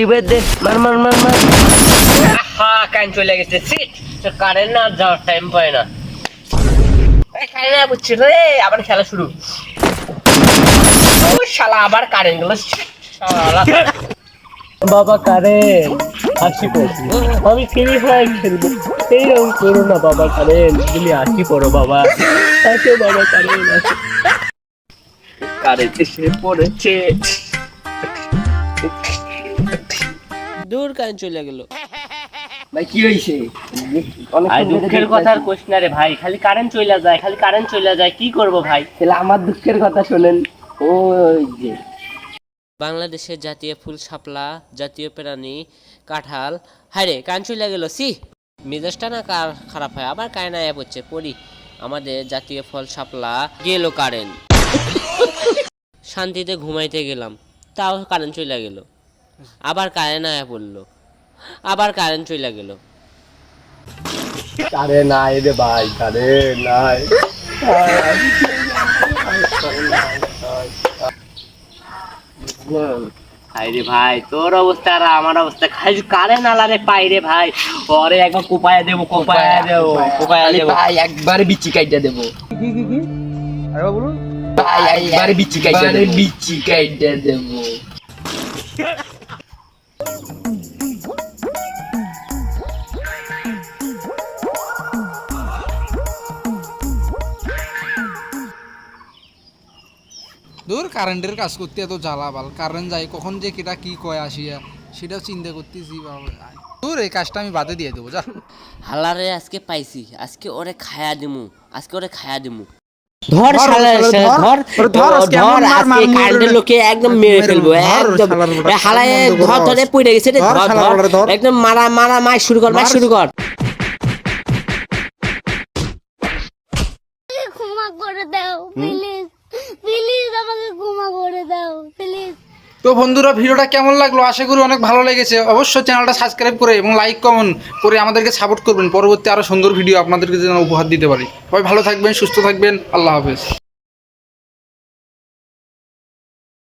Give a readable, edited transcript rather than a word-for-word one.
Revive দে মার মার মার মার। কারেন্ট চলে গেছে, কারেন্ট না যাওয়ার টাইম পায় না। বুঝছি রে, আবার খেলা শুরু। ও শালা আবার কারেন্ট গেল। বাবা কারেন্ট আসি পড়ছি, আমি ফ্রি ফায়ার খেলবো। এইরকম করো না বাবা কারেন্ট, তুমি আসি পড়ো বাবা। আসো বাবা কারেন্ট আসো। কারেন্ট এসে পড়েছে। দূর কারেন্ট চলে গেল। ভাই কি হইছে? ভাই দুঃখের কথা আর কোশ না রে ভাই, খালি কারেন্ট চলে যায়, খালি কারেন্ট চলে যায়, কি করব ভাই? তাহলে আমার দুঃখের কথা শুনেন। ওই যে বাংলাদেশের জাতীয় ফুল শাপলা, জাতীয় প্রাণী কাঁঠাল। হায় রে কারেন্ট চলে গেল, সি মেজাজটা না খারাপ হয়। আবার কারেন্ট আয়া পড়ছে, পড়ি। আমাদের জাতীয় ফল শাপলা গেল কারেন্ট। শান্তিতে ঘুমাইতে গেলাম, তাও কারেন্ট চলে গেল। আবার কারেন্ট আয়া পড়লো, আবার কারেন্ট চলে গেল। কারেন্ট নাই রে ভাই, কারেন্ট নাই। হাই রে ভাই, তোর অবস্থা আর আমার অবস্থা, খালি কারেন্ট আলারে পাই রে ভাই। পরে একবার কোপায়া দেবো, কোপায়া দেবো, কোপায়া দেবো ভাই, একবারে বিচি কাইটা দেবো। কি কি কি আরে বলুন ভাই, একবারে বিচি কাইটা দেবো, বিচি কাইটা দেবো। দূর কারেন্টের কাজ করতে এত জ্বালাবাল, কারেন্ট যায় কখন যে কেটা কি কয় আসিয়া সেটাও চিন্তা করতেছি। দূর এই কাজটা আমি বাদে দিয়ে দেবো, যা। হালারে আজকে পাইছি, আজকে ওরে খায়া দিমু, আজকে ওরে খায়া দিমু। ধর শালারে, ধর ধর আজকে কারেন্টের লোকে একদম মেরে ফেলবো, একদম হালায় ধর ধরে পড়ে গেছে রে, ধর ধর একদম মারা মারা মার শুরু কর, মার শুরু কর। ক্ষমা করে দাও প্লিজ, প্লিজ আমাকে ক্ষমা করে দাও প্লিজ। তো বন্ধুরা, ভিডিওটা কেমন লাগলো? আশা করি অনেক ভালো লেগেছে। অবশ্যই চ্যানেলটা সাবস্ক্রাইব করে এবং লাইক কমেন্ট করে আমাদেরকে সাপোর্ট করবেন। পরবর্তী আরও সুন্দর ভিডিও আপনাদেরকে যেন উপহার দিতে পারি। সবাই ভালো থাকবেন, সুস্থ থাকবেন, আল্লাহ হাফেজ।